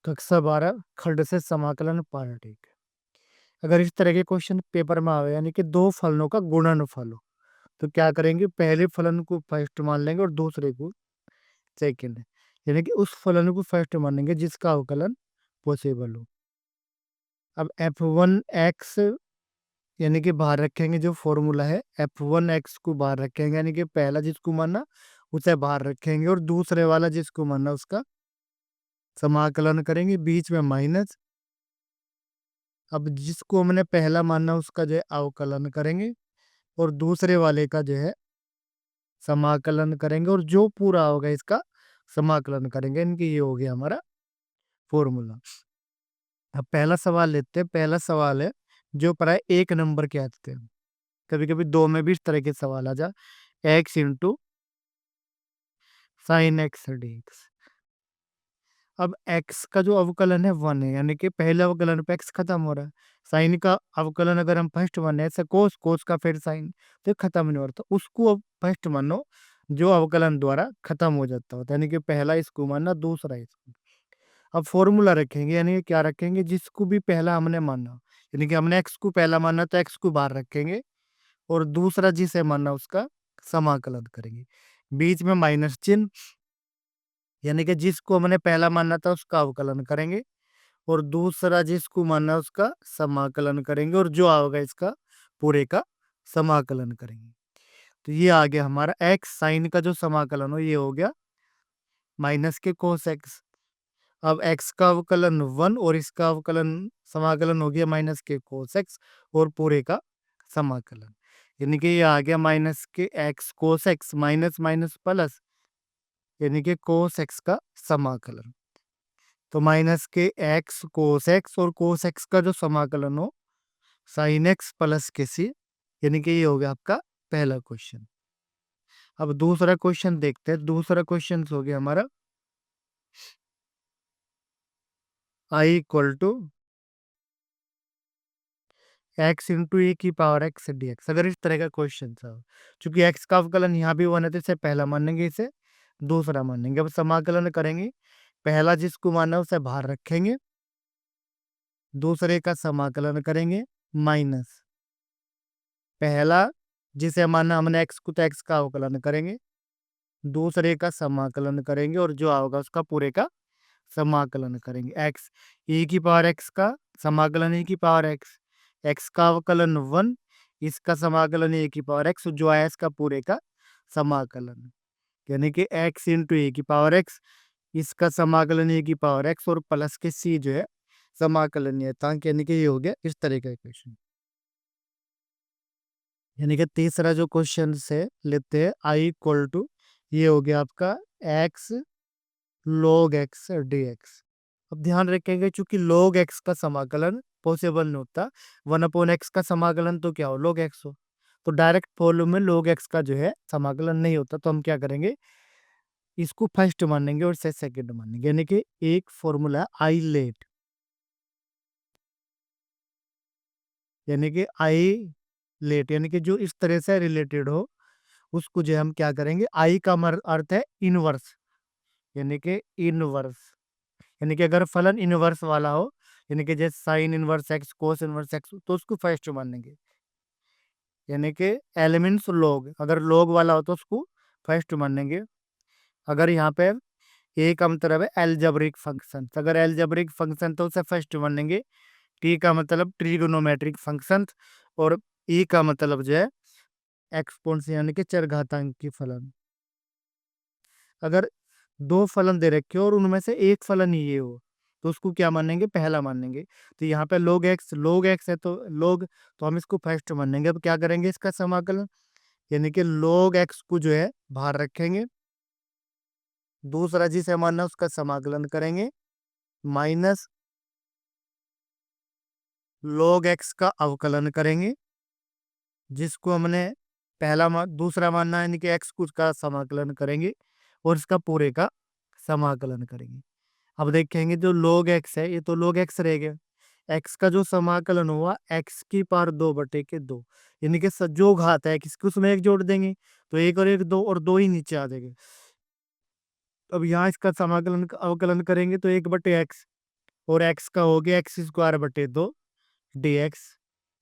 कक्षा 12 खंड से समाकलन पार्ट 1। अगर इस तरह के क्वेश्चन पेपर में आवे यानी कि दो फलनों का गुणनफल हो तो क्या करेंगे, पहले फलन को फर्स्ट मान लेंगे और दूसरे को सेकंड, यानी कि उस फलन को फर्स्ट मानेंगे जिसका अवकलन पॉसिबल हो। अब f1x यानी कि बाहर रखेंगे, जो फॉर्मूला है f1x को बाहर रखेंगे, यानी कि पहला जिसको मानना उसे बाहर रखेंगे और दूसरे वाला जिसको मानना उसका समाकलन करेंगे, बीच में माइनस। अब जिसको हमने पहला मानना उसका जो है अवकलन करेंगे और दूसरे वाले का जो है समाकलन करेंगे और जो पूरा होगा इसका समाकलन करेंगे। इनकी ये हो गया हमारा फॉर्मूला। अब पहला सवाल लेते हैं। पहला सवाल है जो प्राय 1 नंबर के आते हैं, कभी कभी 2 में भी इस तरह के सवाल आ जा। x into sine x D x. अब x का जो अवकलन है 1 है, यानी कि पहले अवकलन पे x खत्म हो रहा है। साइन का अवकलन अगर हम फर्स्ट माने ऐसे कोस, कोस का फिर साइन, तो खत्म नहीं हो रहा, तो उसको अब फर्स्ट मानो जो अवकलन द्वारा खत्म हो जाता होता है, यानी कि पहला इसको मानना, दूसरा इसको। अब फॉर्मूला रखेंगे, यानी कि क्या रखेंगे, जिसको भी पहला हमने माना, यानी कि हमने x को पहला माना तो x को बाहर रखेंगे और दूसरा जिसे माना उसका समाकलन करेंगे, बीच में माइनस चिन्ह, यानी कि जिसको हमने पहला माना था उसका अवकलन करेंगे और दूसरा जिसको माना उसका समाकलन करेंगे और जो आओगे इसका पूरे का समाकलन करेंगे। तो ये आ गया हमारा x साइन का जो समाकलन हो, ये हो गया माइनस के कोस एक्स। अब x का अवकलन 1 और इसका अवकलन समाकलन हो गया माइनस के कोस एक्स और पूरे का समाकलन, यानी कि ये आ गया माइनस के x cos x minus minus plus, यानी कि कोस एक्स का समाकलन। तो माइनस के x कोस एक्स और कोस एक्स का जो समाकलन हो साइन एक्स प्लस के सी, यानी कि ये हो गया आपका पहला क्वेश्चन। अब दूसरा क्वेश्चन देखते हैं। दूसरा क्वेश्चन हो गया हमारा i equal to x into a की पावर x डी एक्स। अगर इस तरह का क्वेश्चन था, चूंकि x का अवकलन यहाँ भी 1 है तो इसे पहला मानेंगे, इसे दूसरा मानेंगे। अब समाकलन करेंगे, पहला जिसको माना उसे बाहर रखेंगे, दूसरे का समाकलन करेंगे माइनस पहला जिसे माना हमने x को, तो x का अवकलन करेंगे, दूसरे का समाकलन करेंगे और जो आओगा उसका पूरे का समाकलन करेंगे। x e की पावर x का समाकलन e की पावर x, x का अवकलन 1, इसका समाकलन e की पावर x, जो आया इसका पूरे का समाकलन, यानी कि x इंटू ए की पावर x, इसका समाकलन e की पावर x और प्लस के c जो है समाकलन है था, यानी कि ये हो गया इस तरह का क्वेश्चन। यानी कि तीसरा जो क्वेश्चन से लेते हैं i इक्वल टू, ये हो गया आपका x log x dx। अब ध्यान रखेंगे चूंकि log x का समाकलन पॉसिबल नहीं होता, 1/x का समाकलन तो क्या हो, log x हो, तो डायरेक्ट फॉर्मूले में log x का जो है समाकलन नहीं होता, तो हम क्या करेंगे, इसको फर्स्ट मानेंगे और इसे सेकंड मानेंगे, यानी कि एक फॉर्मूला आई लेट, यानी कि आई लेट, यानी कि जो इस तरह से रिलेटेड हो उसको जो हम क्या करेंगे, आई का अर्थ है इनवर्स, यानी कि इनवर्स, यानी कि अगर फलन इनवर्स वाला हो, यानी कि जैसे sine inverse x, cos inverse x, तो उसको फर्स्ट मानेंगे, यानी कि एलिमेंट्स लॉग, अगर लॉग वाला हो तो उसको फर्स्ट मानेंगे। अगर यहाँ पे ए का मतलब है एल्जेब्रिक फंक्शन, अगर एल्जेब्रिक फंक्शन तो उसे फर्स्ट मानेंगे। टी का मतलब ट्रिगोनोमेट्रिक फंक्शन और ई का मतलब जो है एक्सपोनेंशियल, यानी कि चरघातांक की फलन। अगर दो फलन दे रखे हो और उनमें से एक फलन ही ये हो तो उसको क्या मानेंगे, पहला मानेंगे। तो यहाँ पे log x है तो log, तो हम इसको फर्स्ट मानेंगे। अब क्या करेंगे, इसका समाकलन, यानी कि log x को जो है बाहर रखेंगे, दूसरा जिसे मानना उसका समाकलन करेंगे माइनस log x का अवकलन करेंगे, जिसको हमने दूसरा मानना है, यानी कि x को उसका समाकलन करेंगे और इसका पूरे का समाकलन करेंगे। अब देखेंगे जो log x है ये तो log x रह गया, x का जो समाकलन हुआ x की पावर 2/2, यानी कि जो घात है x की उसमें एक जोड़ देंगे तो एक और एक दो, और दो ही नीचे आ जाएंगे। अब यहाँ इसका समाकलन अवकलन करेंगे तो 1/x, और एक्स का हो गया एक्स स्क्वायर बटे 2 dx,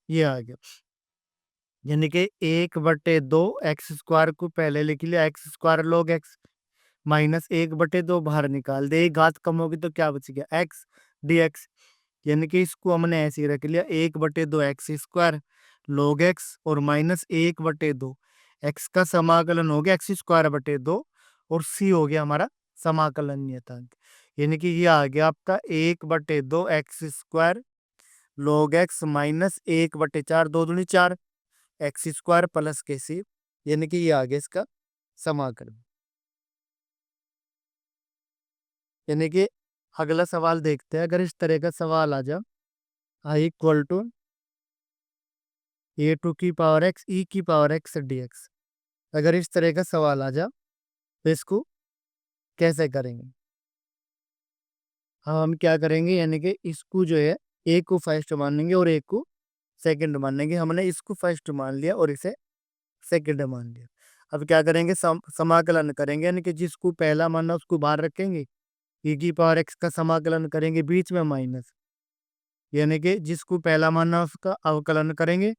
ये आ गया। यानी कि 1/2 एक्स स्क्वायर को पहले लिख लिया, x square log x minus 1/2 बाहर निकाल दे, एक घात कम होगी तो क्या बच गया एक्स dx। यानी कि इसको हमने ऐसे ही रख लिया 1/2 एक्स स्क्वायर log एक्स और माइनस 1/2 एक्स का समाकलन हो गया एक्स स्क्वायर बटे 2 और सी हो गया हमारा समाकलन नियतांक। यानी कि ये आ गया आपका 1/2 x square log x minus 1/4 2 दूनी 4 एक्स स्क्वायर प्लस के सी। यानी कि ये आ गया इसका समाकलन। यानी कि अगला सवाल देखते हैं, अगर इस तरह का सवाल आ जाए I equal to A to की पावर एक्स ई की पावर एक्स dx, अगर इस तरह का सवाल आ जाए तो इसको कैसे करेंगे? हम क्या करेंगे, यानी कि इसको जो है ए को फर्स्ट मानेंगे और ए को सेकंड मानेंगे। हमने इसको फर्स्ट मान लिया और इसे सेकंड मान लिया। अब क्या करेंगे, समाकलन करेंगे, यानी कि जिसको पहला मानना उसको बाहर रखेंगे, ई की पावर एक्स का समाकलन करेंगे, बीच में माइनस, यानी कि जिसको पहला मानना उसका अवकलन करेंगे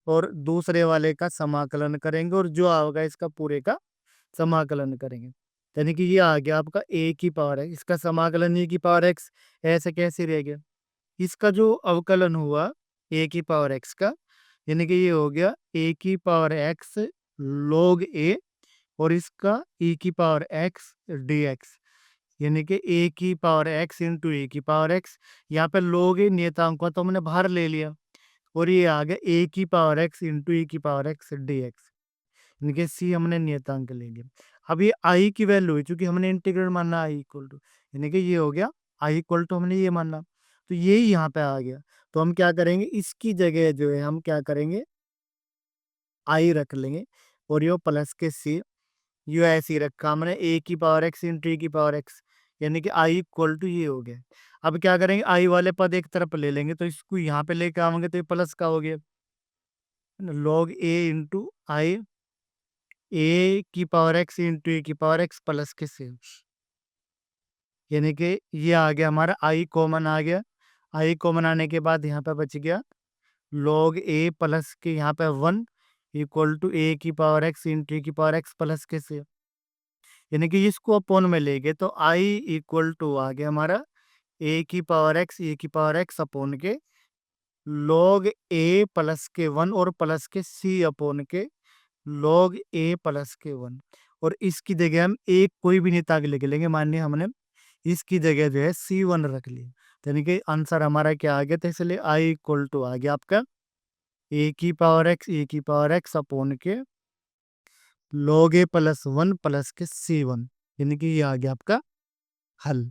और दूसरे वाले का समाकलन करेंगे और जो होगा इसका पूरे का समाकलन करेंगे। यानी कि ये आ गया आपका ए की पावर है, इसका समाकलन ए की पावर एक्स, ऐसे कैसे रह गया, इसका जो अवकलन हुआ ए की पावर एक्स का, यानी कि ये हो गया ए की पावर एक्स log ए और इसका ई की पावर एक्स dx। यानी कि ए की पावर एक्स इंटू ए की पावर एक्स, यहाँ पे log ए नियतांक को तो हमने बाहर ले लिया और ये आ गया ए की पावर एक्स इंटू ई की पावर एक्स dx। यानी कि सी हमने नियतांक ले लिया। अब ये आई की वैल्यू है, चूंकि हमने इंटीग्रल मानना आई इक्वल टू, यानी कि ये हो गया आई इक्वल टू हमने ये मानना, तो ये यहाँ पे आ गया। तो हम क्या करेंगे, इसकी जगह जो है हम क्या करेंगे, आई रख लेंगे और यो प्लस के सी, यो ऐसे ही रखा हमने ए की पावर एक्स इंटू ई की पावर एक्स, यानी कि आई इक्वल टू ये हो गया। अब क्या करेंगे, आई वाले पद एक तरफ ले लेंगे तो इसको यहाँ पे लेके आएंगे तो ये प्लस का हो गया, log ए इंटू आई ए की पावर एक्स इंटू ए की पावर एक्स प्लस के सी। यानी कि ये आ गया हमारा आई कॉमन आ गया। आई कॉमन आने के बाद यहाँ पे बच गया log ए प्लस के यहाँ पे 1 इक्वल टू ए की पावर एक्स इंटू ए की पावर एक्स प्लस के सी। यानी कि इसको अपॉन में ले गए तो आई इक्वल टू आ गया हमारा ए की पावर एक्स ए की पावर एक्स अपॉन के log ए प्लस के 1 और प्लस के सी अपॉन के log ए प्लस के 1। और इसकी जगह हम एक कोई भी नियतांक लिख लेंगे, मानिए हमने इसकी जगह जो है C1 रख ली, तो यानी कि आंसर हमारा क्या आ गया, तो इसलिए आई इक्वल टू आ गया आपका ए की पावर एक्स ए की पावर एक्स अपॉन के log ए प्लस 1 प्लस के C1, यानी कि ये आ गया आपका हल।